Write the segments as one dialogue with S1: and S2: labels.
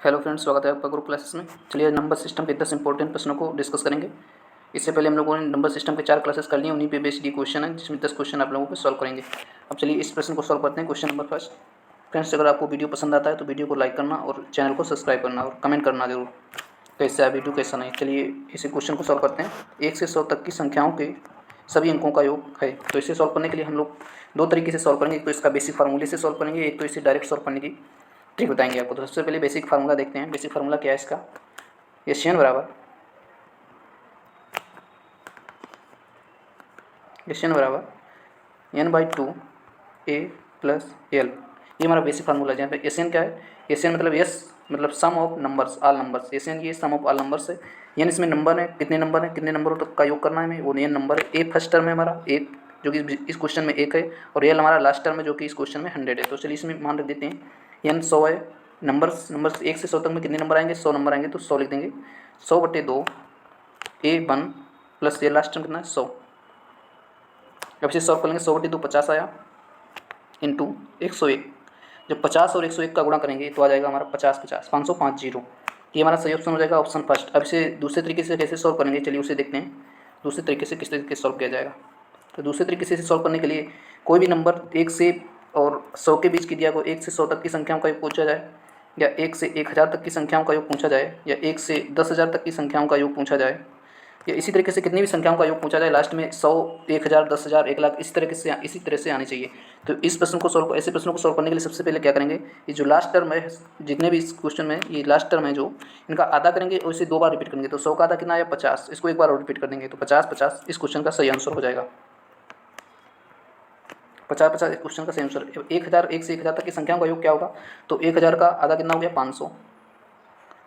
S1: Hello friends, स्वागत है आपका ग्रुप क्लासेस में। चलिए नंबर सिस्टम के 10 इंपॉर्टेंट प्रश्नों को डिस्कस करेंगे। इससे पहले हम लोगों ने नंबर सिस्टम के 4 क्लासेस कर लिए, उन्हीं पे बेस्ड ये क्वेश्चन है जिसमें 10 क्वेश्चन आप लोगों को सॉल्व करेंगे। अब चलिए इस प्रश्न को सॉल्व करते हैं। Question number first. फ्रेंड्स, अगर आपको वीडियो पसंद आता है तो वीडियो को लाइक करना और चैनल को सब्सक्राइब करना और कमेंट करना जरूर, कैसा है वीडियो कैसा नहीं। चलिए इसी क्वेश्चन को सॉल्व करते हैं। 1 से 100 तक की संख्याओं के सभी अंकों का योग है। तो इसे सॉल्व करने के लिए हम लोग दो तरीके से सॉल्व करेंगे। एक तो इसका बेसिक फार्मूले से सॉल्व करेंगे, एक तो इसे डायरेक्ट सॉल्व करने की ट्रिक बताएंगे आपको। तो सबसे पहले बेसिक फार्मूला देखते हैं। बेसिक फार्मूला क्या है इसका? एशियन बराबर n/2 a प्लस एल, ये हमारा बेसिक फार्मूला है। जहाँ पे एशियन क्या है? एशियन मतलब एस मतलब sum of numbers, all numbers. एशियन ये सम ऑफ ऑल नंबर्स है। यानी इसमें नंबर है, कितने नंबर है, कितने नंबरों तक का योग करना है हमें, वो एन नंबर है। ए फर्स्ट टर्म है हमारा एक, जो कि इस क्वेश्चन में 1 है, और एल हमारा लास्ट टर्म है जो कि इस क्वेश्चन में 100 है। तो चलिए इसमें मान रख देते हैं एन 100 है। नंबर्स 1 से 100 तक में कितने नंबर आएंगे? 100 नंबर आएंगे, तो 100 लिख देंगे। 100/2 A1 प्लस ये लास्ट टर्म कितना है? 100। अब इसे सॉल्व कर लेंगे। 100/2 50 आया, इंटू 101। जब 50 और 101 का गुणा करेंगे तो आ जाएगा हमारा 50 550। ये हमारा सही ऑप्शन हो जाएगा, ऑप्शन फर्स्ट। अब इसे दूसरे तरीके से कैसे सॉल्व करेंगे, चलिए उसे देखते हैं। दूसरे तरीके से किस तरीके से सॉल्व किया जाएगा? तो दूसरे तरीके से इसे सॉल्व करने के लिए कोई भी नंबर 1 से और 100 के बीच की दिया को 1 से 100 तक की संख्याओं का योग पूछा जाए, या 1 से 1000 तक की संख्याओं का योग पूछा जाए, या 1 से 10,000 तक की संख्याओं का योग पूछा जाए, या इसी तरीके से कितनी भी संख्याओं का योग पूछा जाए, लास्ट में 100, 1000, 10,000, 1 लाख इसी तरह से आनी चाहिए। तो इस प्रश्न को सॉल्व, ऐसे प्रश्नों को सॉल्व करने के लिए सबसे पहले क्या करेंगे, ये जो लास्ट टर्म है, जितने भी इस क्वेश्चन में ये लास्ट टर्म है जो, इनका आधा करेंगे और इसे 2 बार रिपीट करेंगे। तो 100 का आधा कितना आया? 50। इसको 1 बार और रिपीट कर देंगे तो 50 इस क्वेश्चन का सही आंसर हो जाएगा। 50 इस क्वेश्चन का सही आंसर। 1000, 1 से 1000 तक की संख्याओं का योग क्या होगा? तो 1000 का आधा कितना हो गया? 500।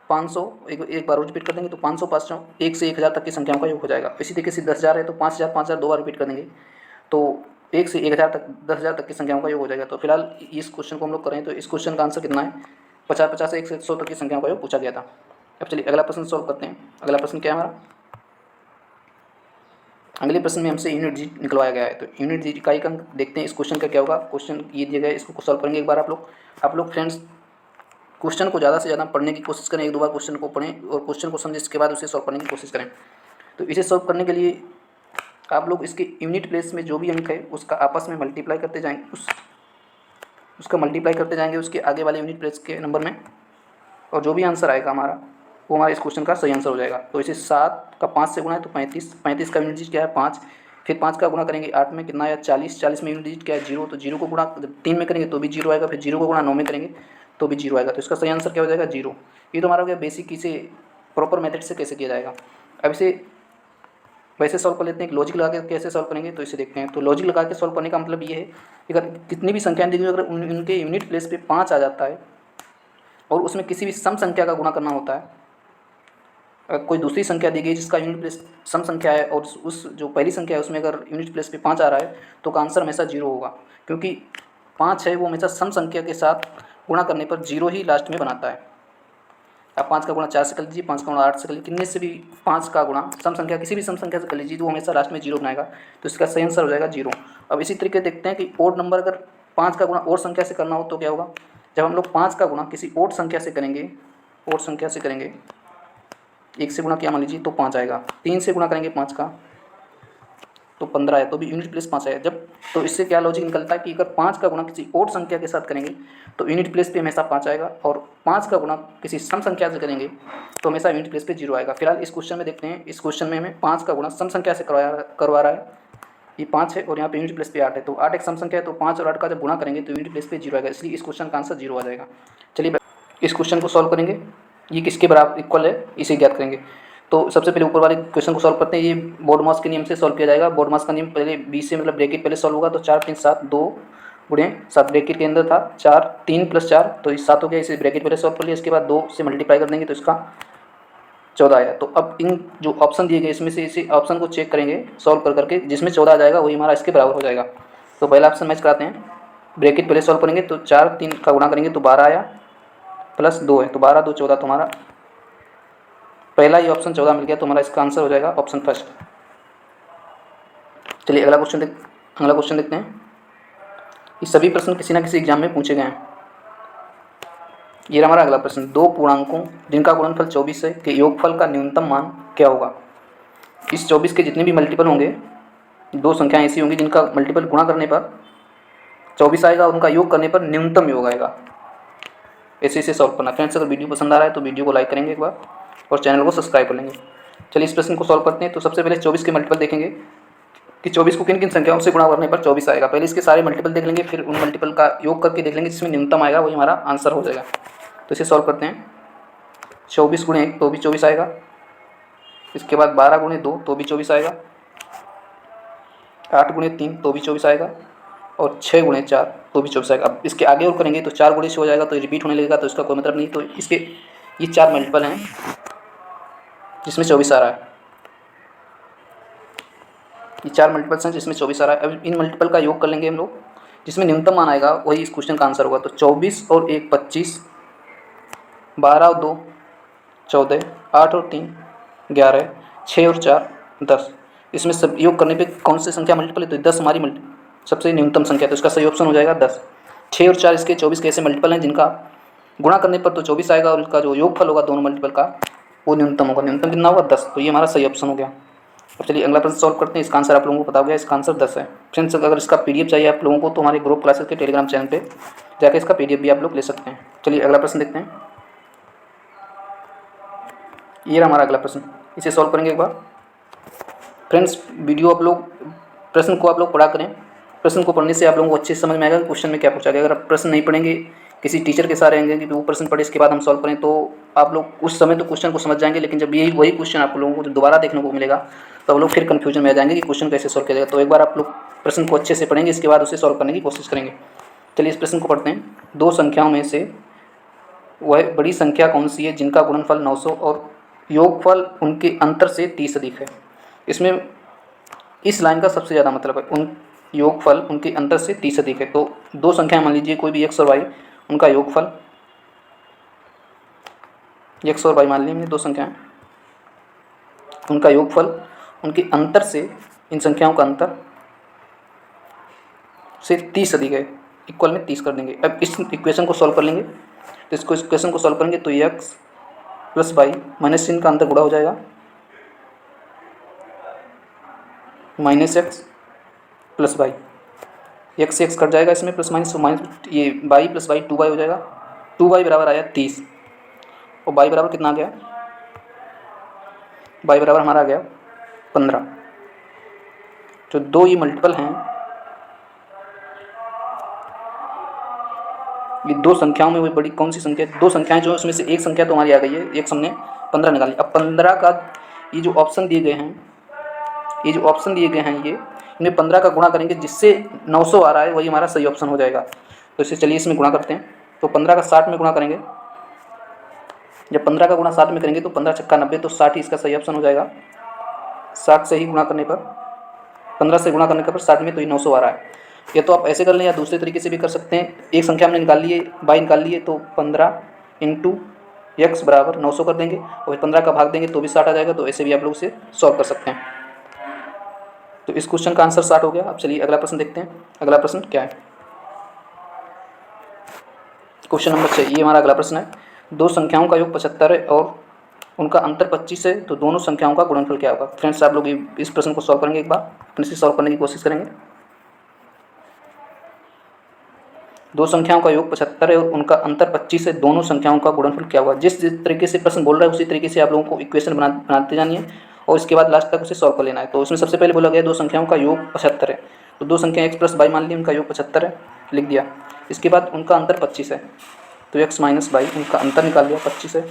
S1: 500 एक बार और रिपीट कर देंगे तो 500 500 1 से 1000 तक की संख्याओं का योग हो जाएगा। इसी तरीके से 10,000 है तो 5,000 5,000 2 बार रिपीट कर देंगे तो 1 से 1000 तक 10,000 तक की संख्याओं का योग हो जाएगा। तो फिलहाल इस क्वेश्चन को हम लोग करें तो इस क्वेश्चन का आंसर कितना है? 50 से 1 से 100 तक की संख्याओं का योग पूछा गया था। अब चलिए अगला प्रश्न सॉल्व करते हैं। अगला प्रश्न क्या है हमारा? अगले प्रश्न में हमसे यूनिट जी निकलवाया गया है। तो यूनिट जी इकाई का अंक देखते हैं इस क्वेश्चन का क्या होगा। क्वेश्चन ये दिया गया है, इसको सॉल्व करेंगे एक बार आप लोग फ्रेंड्स क्वेश्चन को ज़्यादा से ज़्यादा पढ़ने की कोशिश करें। 1-2 बार क्वेश्चन को पढ़ें और क्वेश्चन को समझें, इसके बाद उसे सॉल्व करने की कोशिश करें। तो इसे सॉल्व करने के लिए आप लोग इसके यूनिट प्लेस में जो भी अंक है उसका आपस में मल्टीप्लाई करते जाएंगे, उसका मल्टीप्लाई करते जाएंगे उसके आगे वाले यूनिट प्लेस के नंबर में, और जो भी आंसर आएगा हमारा वो हमारा इस क्वेश्चन का सही आंसर हो जाएगा। तो इसे 7 का 5 से गुणा है तो 35, 35 का यूनिट डिजिट क्या है? 5। फिर 5 का गुणा करेंगे 8 में कितना आया? 40, 40 में यूनिट डिजिट क्या है? 0। तो 0 को गुणा 3 में करेंगे तो भी 0 आएगा, फिर 0 को गुणा 9 में करेंगे तो भी 0 आएगा। तो इसका सही आंसर क्या हो जाएगा? 0। ये तो हमारा हो गया बेसिक, इसे प्रॉपर मेथड से कैसे किया जाएगा। अब इसे वैसे सॉल्व कर लेते हैं। लॉजिक लगा के कैसे सॉल्व करेंगे तो इसे देखते हैं। तो लॉजिक लगा के सॉल्व करने का मतलब ये है कि अगर कितनी भी संख्याएं दी गई, अगर उनके यूनिट प्लेस पे 5 आ जाता है और उसमें किसी भी सम संख्या का गुणा करना होता है, अगर कोई दूसरी संख्या दी गई जिसका यूनिट प्लेस सम संख्या है और उस जो पहली संख्या है उसमें अगर यूनिट प्लेस पे 5 आ रहा है तो का आंसर हमेशा 0 होगा, क्योंकि 5 है वो हमेशा सम संख्या के साथ गुणा करने पर 0 ही लास्ट में बनाता है। आप 5 का गुणा 4 से कर लीजिए, 5 का गुणा 8 से कर लीजिए, कितने से भी 5 का गुणा सम संख्या किसी भी सम संख्या से कर लीजिए तो वो हमेशा लास्ट में 0 बनाएगा। तो इसका सही आंसर हो जाएगा 0। अब इसी तरीके देखते हैं कि ओड नंबर अगर 5 का गुणा और संख्या से करना हो तो क्या होगा। जब हम लोग 5 का गुणा किसी ओड संख्या से करेंगे, 1 से गुणा किया मान लीजिए तो 5 आएगा, 3 से गुणा करेंगे 5 का तो 15 है, तो भी यूनिट प्लेस 5 है। जब तो इससे क्या लॉजिक निकलता है कि अगर 5 का गुणा किसी ओड संख्या के साथ करेंगे तो यूनिट प्लेस पे हमेशा 5 आएगा, और 5 का गुणा किसी सम संख्या से करेंगे तो हमेशा यूनिट प्लेस पे 0 आएगा। फिलहाल इस क्वेश्चन में देखते हैं। इस क्वेश्चन में हमें 5 का गुणा सम संख्या से करवा रहा है। ये 5 है और यहाँ पे यूनिट प्लेस पे 8 है, तो 8 एक सम संख्या है, तो 5 और 8 का जब गुणा करेंगे तो यूनिट प्लेस पे 0 आएगा, इसलिए इस क्वेश्चन का आंसर 0 आ जाएगा। चलिए इस क्वेश्चन को सॉल्व करेंगे। ये किसके बराबर इक्वल है इसे ज्ञात करेंगे। तो सबसे पहले ऊपर वाले क्वेश्चन को सॉल्व करते हैं। ये बोर्डमास के नियम से सॉल्व किया जाएगा। बोर्डमास का नियम पहले 20 से मतलब ब्रैकेट पहले सॉल्व होगा, तो 4 3 7 2 गुणे 7 ब्रैकेट के अंदर था 4 3 + 4 तो इस 7 हो गया। इसे ब्रैकेट पहले सॉल्व कर लिया, इसके बाद 2 से मल्टीप्लाई कर देंगे तो इसका 14 आया। तो अब इन जो ऑप्शन दिए गए इसमें से इसी ऑप्शन को चेक करेंगे सॉल्व कर करके, जिसमें 14 आ जाएगा वही हमारा इसके बराबर हो जाएगा। तो पहला ऑप्शन मैच कराते हैं। ब्रैकेट पहले सॉल्व करेंगे तो 4 3 का गुणा करेंगे तो 12 आया, प्लस 2 है तो 12 2 14, तुम्हारा पहला ही ऑप्शन 14 मिल गया, तो हमारा इसका आंसर हो जाएगा ऑप्शन फर्स्ट। चलिए अगला क्वेश्चन देखते हैं। ये सभी प्रश्न किसी ना किसी एग्जाम में पूछे गए हैं। ये हमारा अगला प्रश्न, दो पूर्णांकों जिनका गुणनफल 24 है के योगफल का न्यूनतम मान क्या होगा। इस 24 के जितने भी मल्टीपल होंगे, दो संख्याएं ऐसी होंगी जिनका मल्टीपल गुणा करने पर 24 आएगा और उनका योग करने पर न्यूनतम योग आएगा। ऐसे ऐसे सॉल्व करना। फ्रेंड्स अगर वीडियो पसंद आ रहा है तो वीडियो को लाइक करेंगे एक बार और चैनल को सब्सक्राइब कर लेंगे। चलिए इस प्रश्न को सॉल्व करते हैं। तो सबसे पहले 24 के मल्टीपल देखेंगे कि 24 को किन किन संख्याओं से गुणा करने पर 24 आएगा। पहले इसके सारे मल्टीपल देख लेंगे, फिर उन मल्टीपल का योग करके देख लेंगे, जिसमें न्यूनतम आएगा वही हमारा आंसर हो जाएगा। तो इसे सॉल्व करते हैं। 24 गुणे 1 तो भी 24 आएगा। इसके बाद 12 गुणे 2 तो भी 24 आएगा। 8 गुणे 3 तो भी 24 आएगा और 6 गुणे 4 तो भी 24 आएगा। अब इसके आगे और करेंगे तो 4 गुणे से हो जाएगा, तो रिपीट होने लगेगा, तो इसका कोई मतलब नहीं। तो इसके ये 4 मल्टीपल हैं जिसमें 24 आ रहा है। ये 4 मल्टीपल्स हैं जिसमें 24 आ रहा है। अब इन मल्टीपल का योग कर लेंगे हम लोग, जिसमें न्यूनतम मान आएगा वही इस क्वेश्चन का आंसर होगा। तो 24 और 1 25, 12 और 2 14, 8 और 3 11, 6 और 4 10। इसमें सब योग करने पे कौन सी संख्या मल्टीपल है, तो 10 हमारी सबसे न्यूनतम संख्या, तो इसका सही ऑप्शन हो जाएगा 10। 6 और 4 इसके 24 के ऐसे मल्टीपल हैं जिनका गुणा करने पर तो 24 आएगा और इसका जो योगफल होगा दोनों मल्टीपल का वो न्यूनतम होगा। न्यूनतम कितना होगा 10। तो ये हमारा सही ऑप्शन हो गया। अब चलिए अगला प्रश्न सॉल्व करते हैं। इसका आंसर आप लोगों को पता हो गया, इसका आंसर 10 है। फ्रेंड्स अगर इसका पीडीएफ चाहिए आप लोगों को तो हमारे ग्रुप क्लासेस के टेलीग्राम चैनल पे जाकर इसका पीडीएफ भी आप लोग ले सकते हैं। चलिए अगला प्रश्न देखते हैं। ये रहा हमारा अगला प्रश्न, इसे सॉल्व करेंगे एक बार। फ्रेंड्स वीडियो आप लोग प्रश्न को आप लोग पढ़ा करें। प्रश्न को पढ़ने से आप लोगों को अच्छे से समझ में आएगा कि क्वेश्चन में क्या पूछा गया। अगर आप प्रश्न नहीं पढ़ेंगे, किसी टीचर के साथ रहेंगे कि वो प्रश्न पढ़े इसके बाद हम सॉल्व करें, तो आप लोग उस समय तो क्वेश्चन को समझ जाएंगे, लेकिन जब यही वही क्वेश्चन आप लोगों को दोबारा देखने को मिलेगा तो आप लोग फिर कन्फ्यूजन में आ जाएंगे कि क्वेश्चन कैसे सॉल्व किया जाएगा। तो एक बार आप लोग प्रश्न को अच्छे से पढ़ेंगे, इसके बाद उसे सॉल्व करने की कोशिश करेंगे। चलिए इस प्रश्न को पढ़ते हैं। दो संख्याओं में से वह बड़ी संख्या कौन सी है जिनका गुणनफल 900 और योगफल उनके अंतर से 30 अधिक है। इसमें इस लाइन का सबसे ज़्यादा मतलब है उन योगफल उनके अंतर से 30 अधिक है। तो दो संख्याएं मान लीजिए कोई भी x और y, उनका योगफल x और y मान लीजिए दो संख्याएं, उनका योगफल उनके अंतर से, इन संख्याओं का अंतर से 30 अधिक है। इक्वल में 30 कर देंगे। अब इस इक्वेशन को सॉल्व कर लेंगे। तो इसको इक्वेशन को सॉल्व करेंगे तो x प्लस वाई माइनस चिन्ह का अंतर गुणा हो जाएगा, minus X plus Y, X से एक्स कट जाएगा इसमें, प्लस माइनस ये वाई प्लस वाई 2y हो जाएगा। 2y बराबर आया 30 और y बराबर कितना आ गया, y बराबर हमारा आ गया 15। जो दो ये मल्टीपल हैं, ये दो संख्याओं में वो बड़ी कौन सी संख्या, दो संख्याएं जो है उसमें से एक संख्या तो हमारी आ गई है, एक हमने 15 निकाली। अब 15 का ये जो ऑप्शन दिए गए हैं, ये जो ऑप्शन दिए गए हैं ये इन्हें 15 का गुणा करेंगे, जिससे 900 आ रहा है वही हमारा सही ऑप्शन हो जाएगा। तो इसे चलिए इसमें गुणा करते हैं। तो 15 का 60 में गुणा करेंगे। जब 15 का गुणा 60 में करेंगे तो 15 छक्का 90, तो 60 ही इसका सही ऑप्शन हो जाएगा। 60 से ही गुणा करने पर, 15 से गुणा करने पर 60 में तो ये 900 आ रहा है। या तो आप ऐसे कर लें या दूसरे तरीके से भी कर सकते हैं। एक संख्या हमने निकाल ली है, y निकाल ली है, तो 15 इंटू x बराबर 900 कर देंगे और 15 का भाग देंगे तो भी 60 आ जाएगा। तो ऐसे भी आप लोग इसे सॉल्व कर सकते हैं। तो इस क्वेश्चन का आंसर 60 हो गया। अब चलिए अगला प्रश्न देखते हैं। अगला प्रश्न क्या है, क्वेश्चन नंबर 6। ये हमारा अगला प्रश्न है। दो संख्याओं का योग 75 है और उनका अंतर 25 है, तो दोनों संख्याओं का गुणनफल क्या होगा। फ्रेंड्स आप लोग इस प्रश्न को सॉल्व करेंगे, एक बार अपने से सॉल्व करने की कोशिश करेंगे। दो संख्याओं का योग 75 है और उनका अंतर 25 है, दोनों संख्याओं का गुणनफल क्या होगा। जिस तरीके से प्रश्न बोल रहा है उसी तरीके से आप लोगों को इक्वेशन बनाते जानी है और इसके बाद लास्ट तक उसे सॉल्व कर लेना है। तो उसमें सबसे पहले बोला गया दो संख्याओं का योग 75 है, तो दो संख्या x प्लस वाई मान ली, उनका योग 75 है, लिख दिया। इसके बाद उनका अंतर 25 है, तो x माइनस वाई, उनका अंतर निकाल लिया 25 है।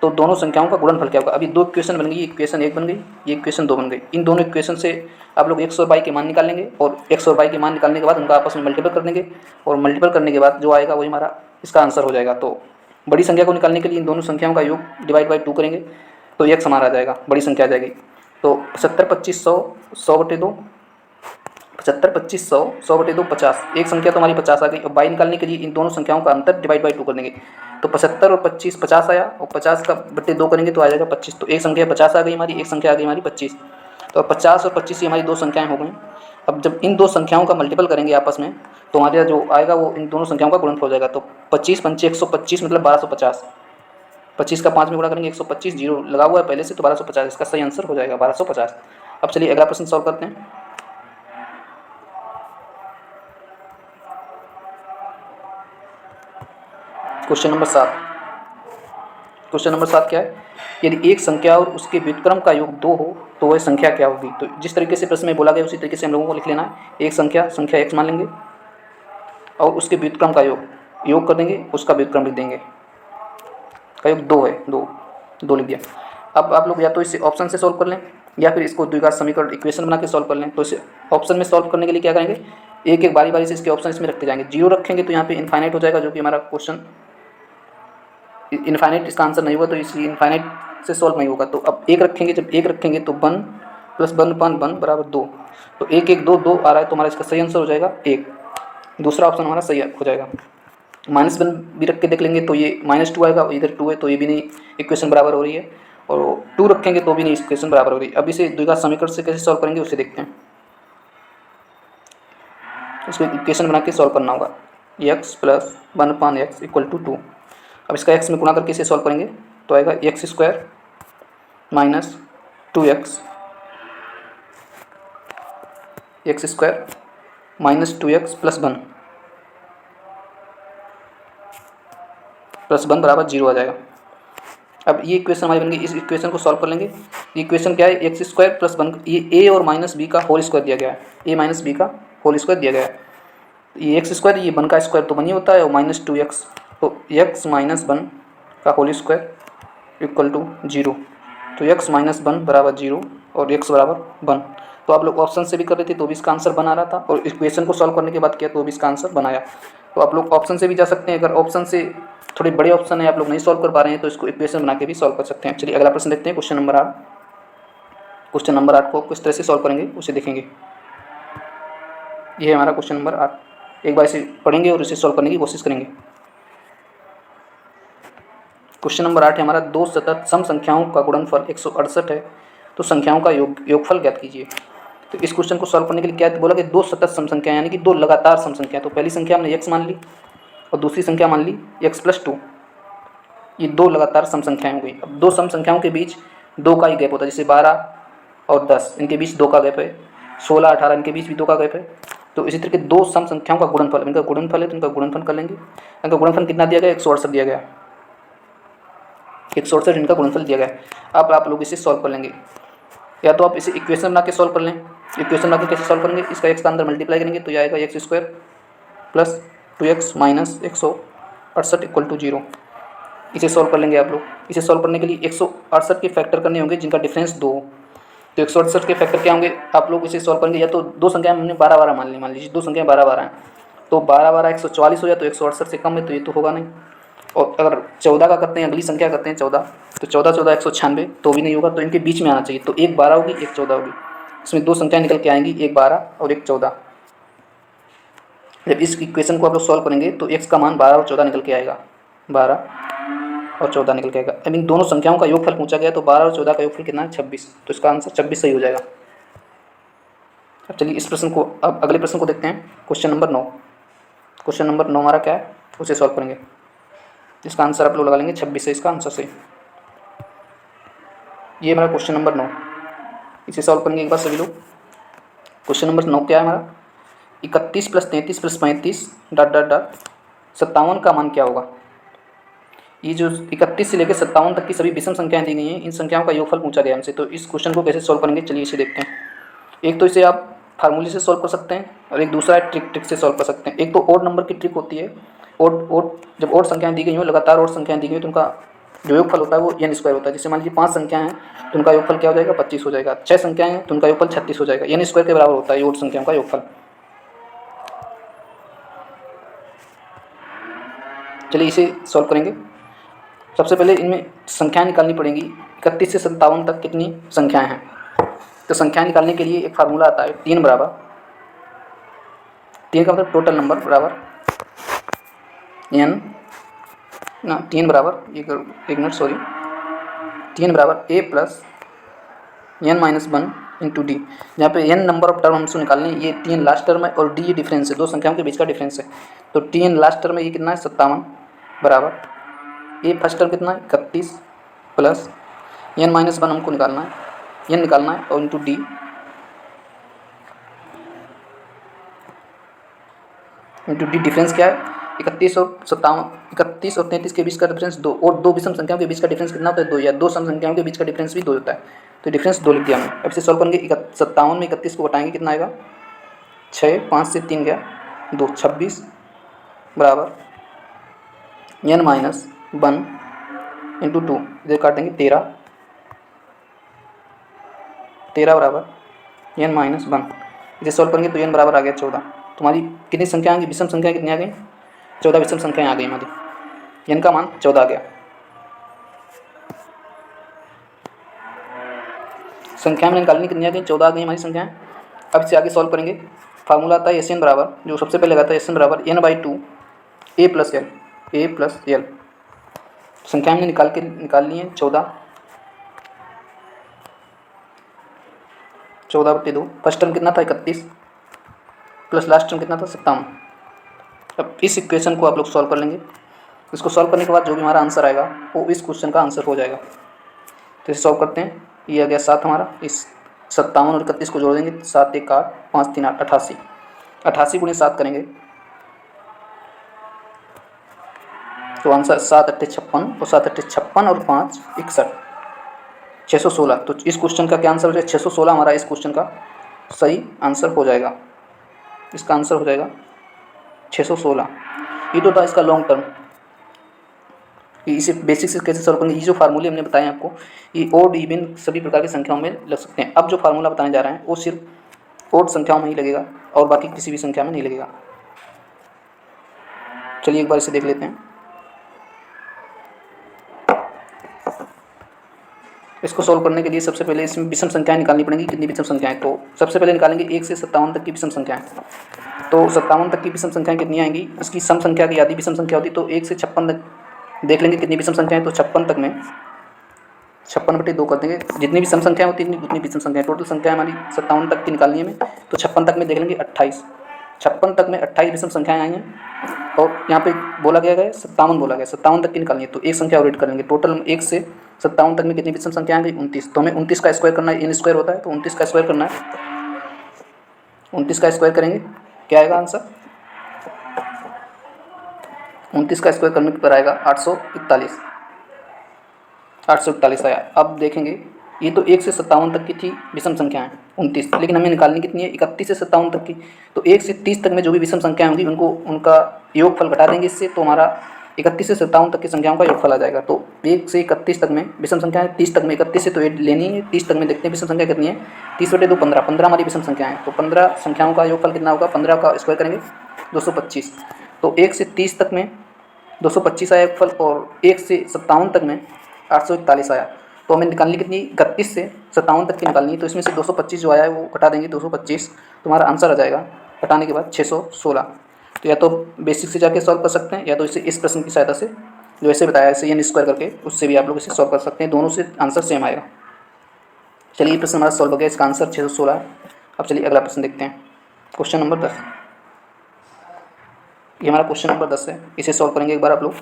S1: तो दोनों संख्याओं का गुणनफल क्या होगा। अभी दो इक्वेशन बन गई, इक्वेशन 1 बन गई, ये इक्वेशन 2 बन गई। इन दोनों इक्वेशन से आप लोग x और y के मान निकाल लेंगे और x और y के मान निकालने के बाद उनका आपस में मल्टीपल कर देंगे और मल्टीपल करने के बाद जो आएगा वही हमारा इसका आंसर हो जाएगा। तो बड़ी संख्या को निकालने के लिए इन दोनों संख्याओं का योग डिवाइड बाई 2 करेंगे तो x हमारा आ जाएगा, बड़ी संख्या आ जाएगी। तो 75 25 100 100 बटे 2, 75 25 100 100 बटे 2 50, एक संख्या तो हमारी 50 आ गई। और y निकालने के लिए इन दोनों संख्याओं का अंतर डिवाइड बाई 2 कर देंगे, तो 75 और 25 50 आया और 50 का बटे 2 करेंगे तो आ जाएगा 25। तो एक संख्या 50 आ गई हमारी, एक संख्या आ गई हमारी 25। तो 50 और 25 ये हमारी दो संख्याएं हो गई। अब जब इन दो संख्याओं का मल्टीपल करेंगे आपस में तो हमारे यहाँ जो आएगा वो इन दोनों संख्याओं का गुणनफल हो जाएगा। तो 25 पंचे 125 मतलब 1250। 25 का 5 में गुणा करेंगे 125, जीरो लगा हुआ है पहले से तो 1250 इसका सही आंसर हो जाएगा 1250। अब चलिए अगला प्रश्न सॉल्व करते हैं। Question number 7। क्वेश्चन नंबर 7 क्या है, यदि एक संख्या और उसके व्युत्क्रम का योग 2 हो तो वह संख्या क्या होगी। तो जिस तरीके से प्रश्न में बोला गया उसी तरीके से हम लोगों को लिख लेना है। एक संख्या x मान लेंगे और उसके व्युत्क्रम का योग कर देंगे, उसका व्युत्क्रम लिख देंगे। का योग 2 है, 2 लिख दिया। अब आप लोग या तो इसे ऑप्शन से सॉल्व कर लें या फिर इसको द्विघात समीकरण इक्वेशन बना के सॉल्व कर लें। तो इसे ऑप्शन में सॉल्व करने के लिए क्या करेंगे, एक एक बारी बारी से इसके ऑप्शन इसमें रखते जाएंगे। जीरो रखेंगे तो यहाँ पे इनफाइनाइट हो जाएगा, जो कि हमारा क्वेश्चन इनफाइनाइट इसका आंसर नहीं होगा, तो इसी इनफाइनाइट से सॉल्व नहीं होगा। तो अब एक रखेंगे, जब एक रखेंगे तो 1 + 1 बराबर 2। तो 1 1 2 2 आ रहा है, तो हमारा इसका सही आंसर हो जाएगा 1। दूसरा ऑप्शन हमारा सही हो जाएगा। -1 भी रख के देख लेंगे तो ये -2 आएगा, इधर 2 है तो ये भी नहीं इक्वेशन बराबर हो रही है, और 2 रखेंगे तो भी नहीं इक्वेशन बराबर हो रही है। अब इसे द्विघात समीकरण से कैसे सॉल्व करेंगे उसे देखते हैं। उसको इक्वेशन बना के सॉल्व करना होगा। x + 1/x = 2। अब इसका x में गुणा करके इसे सॉल्व करेंगे तो आएगा x² - 2x - 2x + 1 बराबर 0 आ जाएगा। अब ये इक्वेशन हमारी बन गई, इस इक्वेशन को सॉल्व कर लेंगे। ये इक्वेशन क्या है, x² + 1, ये a और -b का होल स्क्वायर दिया गया है, a - b का होल स्क्वायर दिया गया है। ये x², ये 1 का स्क्वायर तो 1 ही होता है, और -2x, तो x - 1 का होल स्क्वायर = 0। तो x - 1 बराबर 0 और x बराबर 1। तो आप लोग ऑप्शन से भी कर रहे थे तो भी इसका आंसर बना रहा था, और इक्वेशन को सॉल्व करने के बाद किया तो भी इसका आंसर बनाया। तो आप लोग ऑप्शन से भी जा सकते हैं। अगर ऑप्शन से थोड़े बड़े ऑप्शन है, आप लोग नहीं सॉल्व कर पा रहे हैं, तो इसको इक्वेशन बना के भी सॉल्व कर सकते हैं। चलिए अगला प्रश्न देखते हैं, क्वेश्चन नंबर 8। क्वेश्चन नंबर 8 को किस तरह से सॉल्व करेंगे उसे देखेंगे। ये है हमारा क्वेश्चन नंबर 8। एक बार इसे पढ़ेंगे और इसे सॉल्व करने की कोशिश करेंगे। क्वेश्चन नंबर 8 है हमारा, दो सतत सम संख्याओं का गुणनफल 168 है, तो संख्याओं का योगफल ज्ञात कीजिए। तो इस क्वेश्चन को सॉल्व करने के लिए क्या बोला कि दो सतत सम संख्या यानी कि दो लगातार सम संख्या। तो पहली संख्या हमने x मान ली और दूसरी संख्या मान ली x + 2। ये दो लगातार सम संख्याएं हो गई। अब दो सम संख्याओं के बीच 2 का ही गैप होता है, जैसे 12 और 10 इनके बीच 2 का गैप है, 16 18 इनके बीच भी 2 का गैप है। तो इसी तरीके दो सम संख्याओं का गुणनफल, इनका गुणनफल है तो इनका गुणनफल कर लेंगे। इनका गुणनफल कितना दिया गया, 168 दिया गया, 168 इनका गुणनफल दिया गया है। अब आप लोग इसे सॉल्व कर लेंगे, या तो आप इसे इक्वेशन बना के सॉल्व कर लें। इक्वेशन बना के कैसे सॉल्व करेंगे, इसका x का अंदर मल्टीप्लाई करेंगे तो ये आएगा x² + 2x - 168 = 0। इसे सॉल्व कर लेंगे आप लोग। इसे सॉल्व करने के लिए 168 के फैक्टर करने होंगे जिनका डिफरेंस 2 हो। तो 168 के फैक्टर क्या होंगे, आप लोग इसे सॉल्व करेंगे, या तो दो संख्या हमने 12 12 मान लीजिए दो संख्या 12 12 हैं, तो 12 12 144 हो जाए, तो 168 से कम है तो ये तो होगा नहीं। और अगर 14 का करते हैं, अगली संख्या करते हैं 14, तो 14 14 196 तो भी नहीं होगा, तो इनके बीच में आना चाहिए। तो एक 12 होगी, एक 14 होगी, इसमें दो संख्या निकल के आएंगी, एक 12 और एक 14। जब इस इक्वेशन को आप लोग सॉल्व करेंगे तो x का मान 12 और 14 निकल के आएगा, 12 और 14 निकल के आएगा। अब इन दोनों संख्याओं का योगफल पूछा गया, तो 12 और 14 का योगफल कितना है, 26। तो इसका आंसर 26 सही हो जाएगा। अब चलिए इस प्रश्न को, अब अगले प्रश्न को देखते हैं, क्वेश्चन नंबर 9। क्वेश्चन नंबर 9 हमारा क्या है, उसे सॉल्व करेंगे। इसका आंसर आप लोग लगा लेंगे 26 है इसका आंसर से। ये हमारा क्वेश्चन नंबर 9, इसे सॉल्व करेंगे एक बार सभी लोग। क्वेश्चन नंबर 9 क्या है हमारा, 31 + 33 + 35 ... 57 का मान क्या होगा। ये जो 31 से लेकर 57 तक की सभी विषम संख्याएं दी गई हैं, इन संख्याओं का योगफल पूछा गया हमसे। तो इस क्वेश्चन को कैसे सॉल्व करेंगे, चलिए इसे देखते हैं। एक तो इसे आप फार्मूले से सॉल्व कर सकते हैं, और एक दूसरा ट्रिक से सॉल्व कर सकते हैं। एक तो ओड नंबर की ट्रिक होती है, जब ओड संख्याएं दी गई हो, लगातार ओड संख्याएं दी गई, तो उनका जो योगफल होता है वो n² होता है। जैसे मान लीजिए 5 संख्याएं हैं तो उनका योगफल क्या हो जाएगा, 25 हो जाएगा। 6 संख्याएं हैं तो उनका योगफल 36 हो जाएगा। n² के बराबर होता है ओड संख्याओं का योगफल। चलिए इसे सॉल्व करेंगे। सबसे पहले इनमें संख्याएं निकालनी पड़ेंगी। 31 से 57 तक कितनी संख्याएं हैं, तो संख्याएं निकालने के लिए एक फार्मूला आता है, 3 बराबर, 3 का मतलब टोटल नंबर बराबर n ना 3 बराबर, एक मिनट सॉरी, 3 बराबर a + n - 1 इंटू डी। जहाँ पे n नंबर ऑफ टर्म हमसे निकालनी है, ये tn लास्ट टर्म है और d ये डिफरेंस है, दो संख्याओं के बीच का डिफरेंस है। तो tn लास्ट टर्म में ये कितना है 57 बराबर ये फर्स्ट टर्म कितना है 31 प्लस n-1 हमको निकालना है, n निकालना है और इंटू डी डिफरेंस क्या है 31 और 33 के बीच का डिफरेंस 2, और दो विषम संख्याओं के बीच का डिफरेंस कितना होता है 2, या दो सम संख्याओं के बीच का डिफरेंस भी 2 होता है। तो डिफरेंस 2 लिख दिया हमने। अब इसे सॉल्व करेंगे 57 में 31 को घटाएंगे कितना आएगा 6, 5 से 3 गया 2, 26 बराबर n-1 इंटू 2 इधर काट देंगे 13 बराबर n-1। इसे सॉल्व करेंगे तो n बराबर आ गया 14। तुम्हारी कितनी संख्या आ गई, विषम संख्या कितनी आ गई 14 विषम संख्याएं आ गई हमारी, n का मान 14 आ गया। संख्या में निकालनी कितनी आ गई 14 आ गई हमारी संख्याएं। अब इसे आगे सॉल्व करेंगे। फार्मूला आता है Sn बराबर, जो सबसे पहले लगाता है Sn बराबर n/2 a प्लस एल। संख्या हमने निकाल ली है 14/2। फर्स्ट टर्म कितना था 31 प्लस लास्ट टर्म कितना था 57। अब इस इक्वेशन को आप लोग सॉल्व कर लेंगे। इसको सॉल्व करने के बाद जो भी हमारा आंसर आएगा वो इस क्वेश्चन का आंसर हो जाएगा। तो इसे सॉल्व करते हैं। ये आ गया 7 हमारा, इस 57 और 31 को जोड़ देंगे 7 1 8 5 3 8 88। 88 गुणे 7 करेंगे तो आंसर 7 8 56 और 7 8 56 और 5 61 616। तो इस क्वेश्चन का क्या आंसर हो जाएगा 616 हमारा इस क्वेश्चन का सही आंसर हो जाएगा। इसका आंसर हो जाएगा 616। ये तो था इसका लॉन्ग टर्म। इसे बेसिक से कैसे सॉल्व करेंगे, ये जो फार्मूले हमने बताए आपको ये ओड इवन सभी प्रकार की संख्याओं में लग सकते हैं। अब जो फार्मूला बताने जा रहे हैं वो सिर्फ ओड संख्याओं में ही लगेगा और बाकी किसी भी संख्या में नहीं लगेगा। चलिए एक बार इसे देख लेते हैं। इसको सॉल्व करने के लिए सबसे पहले इसमें विषम संख्याएं निकालनी पड़ेंगी। कितनी विषम संख्याएं, तो सबसे पहले निकालेंगे 1 से 57 तक की विषम संख्याएं। तो 57 तक की विषम संख्याएं कितनी आएंगी, इसकी सम संख्या की आधी विषम संख्या होती तो 1 से 56 तक देख लेंगे कितनी विषम संख्याएं। तो 56 तक में 56/2 कर देंगे। जितनी भी सम संख्या होती है उतनी विषम संख्या, टोटल संख्या हमारी 57 तक की निकालनी है हमें। तो 56 तक में देख लेंगे 28। 56 तक में 28 विषम संख्याएं आई हैं और यहाँ पे बोला गया है 57 बोला गया, 57 तक की निकालनी है। तो एक संख्या और ऐड कर लेंगे। टोटल 1 से 57 तक में कितनी विषम संख्या आ गई 29। तो हमें 29 का स्क्वायर करना है, n स्क्वायर होता है तो 29 का स्क्वायर करना है। 29 का स्क्वायर करेंगे क्या आएगा आंसर, 29 का स्क्वायर करने पर आएगा 841 आया। अब देखेंगे ये तो 1 से 57 तक की थी विषम संख्याएं 29, लेकिन हमें निकालनी कितनी है 31 से 57 तक की। तो 1 से 30 तक में जो भी विषम संख्याएं होंगी उनको उनका योगफल घटा देंगे इससे, तो हमारा 31 से 57 तक की संख्याओं का योगफल आ जाएगा। तो 1 से 31 तक में विषम संख्या है, 30 तक में 31 से तो ऐड लेनी है, 30 तक में देखते हैं विषम संख्या कितनी है। 30/2 15, 15 हमारी विषम संख्या है। तो 15 संख्याओं का योगफल कितना होगा, 15 का स्क्वायर करेंगे 225। तो 1 से 30 तक में 225 आया योगफल और 1 से 57 तक में 841 आया। तो हमें निकालनी कितनी 31 से 57 तक की निकालनी है। तो इसमें से 225 जो आया है वो घटा देंगे 225, तो हमारा आंसर आ जाएगा घटाने के बाद 616। तो या तो बेसिक से जाके सॉल्व कर सकते हैं या तो इसे इस प्रश्न की सहायता से जो ऐसे बताया इसे n स्क्वायर करके उससे भी आप लोग इसे सॉल्व कर सकते हैं, दोनों से आंसर सेम आएगा। चलिए ये प्रश्न हमारा सॉल्व हो गया, इसका आंसर 616 है। अब चलिए अगला प्रश्न देखते हैं, क्वेश्चन नंबर 10। ये हमारा क्वेश्चन नंबर 10 है, इसे सॉल्व करेंगे एक बार आप लोग।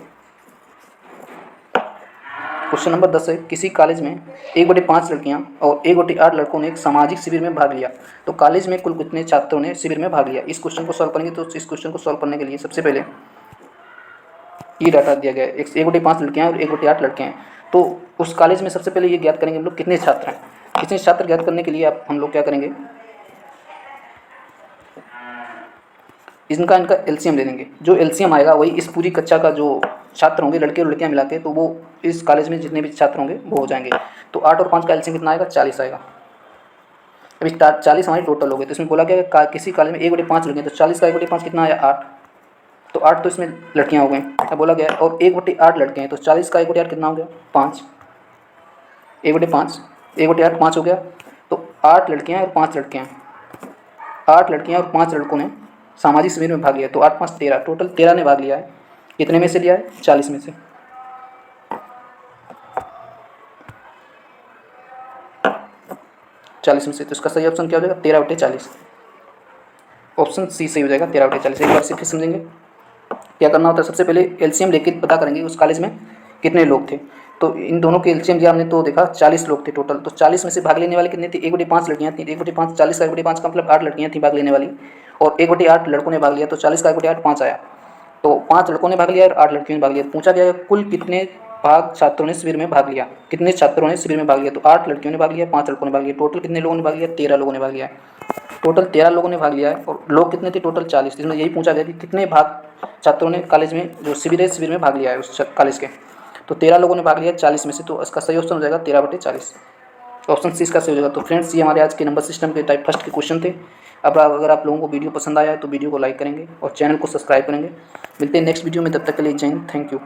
S1: क्वेश्चन नंबर 10 है, किसी कॉलेज में 1/5 लड़कियां और 1/8 लड़कों ने एक सामाजिक शिविर में भाग लिया। तो कॉलेज में कुल कितने छात्रों ने शिविर में भाग लिया, इस क्वेश्चन को सॉल्व करेंगे। तो इस क्वेश्चन को सॉल्व करने के लिए सबसे पहले ये डाटा दिया गया है 1/5 लड़कियां और 1/8 लड़के हैं। तो उस कॉलेज में सबसे पहले ये ज्ञात करेंगे हम लोग कितने छात्र हैं। कितने छात्र ज्ञात करने के लिए हम लोग क्या करेंगे, इनका एलसीएम ले लेंगे। जो एलसीएम आएगा वही इस पूरी कक्षा का जो छात्र होंगे लड़के और लड़कियां मिला के, तो वो इस कॉलेज में जितने भी छात्र होंगे वो हो जाएंगे। तो 8 और 5 का एलसीएम कितना आएगा 40 आएगा। अभी 40 हमारी टोटल हो गए। तो इसमें बोला गया किसी कॉलेज में 1/5 लड़के, तो 40 का 1/5 कितना आया 8। तो 8 तो इसमें लड़कियां हो गई। अब बोला गया और 1/8 लड़के हैं, तो 40 का 1/8 कितना हो गया 5। 1/5 1/8 5 हो गया। तो 8 लड़कियां और 5 लड़के हैं, 8 लड़कियां और 5 लड़कों ने सामाजिक शिविर में भाग लिया। तो 8 5 13, टोटल 13 ने भाग लिया है। कितने में से लिया है 40 में से। 40 में से, तो इसका सही ऑप्शन क्या हो जाएगा 13/40। ऑप्शन सी सही हो जाएगा 13/40। एक बार से फिर समझेंगे क्या करना होता है। सबसे पहले एलसीएम लेके पता करेंगे उस कॉलेज में कितने लोग थे। तो इन दोनों के एलसीएम दिया हमने तो देखा 40 लोग थे टोटल। तो 40 में से भाग लेने वाले कितने थे, 1/5 लड़कियां थी। 1/5 40 का 1/5 का मतलब 8 लड़कियां थी भाग लेने वाली, और 1/8 लड़कों ने भाग लिया। तो 40 का 1/8 5 आया। तो 5 लड़कों ने भाग लिया और 8 लड़कियों ने भाग लिया। पूछा गया कुल कितने भाग छात्रों ने शिविर में भाग लिया, कितने छात्रों ने शिविर में भाग लिया। तो 8 लड़कियों ने भाग लिया, 5 लड़कों ने भाग लिया। टोटल कितने लोगों ने भाग लिया, 13 लोगों ने भाग लिया। टोटल 13 लोगों ने भाग लिया है। और लोग कितने थे, टोटल 40। इसमें यही पूछा गया कि कितने भाग छात्रों ने कॉलेज में जो शिविर है शिविर में भाग लिया है उस कॉलेज के। तो 13 लोगों ने भाग लिया 40 में से, तो इसका सही ऑप्शन हो जाएगा 13/40। ऑप्शन सी इसका सही हो जाएगा। तो फ्रेंड्स ये हमारे आज के नंबर सिस्टम के टाइप फर्स्ट के क्वेश्चन थे। अब अगर आप लोगों को वीडियो पसंद आया है तो वीडियो को लाइक करेंगे और चैनल को सब्सक्राइब करेंगे। मिलते हैं नेक्स्ट वीडियो में, तब तक के लिए जय हिंद, थैंक यू।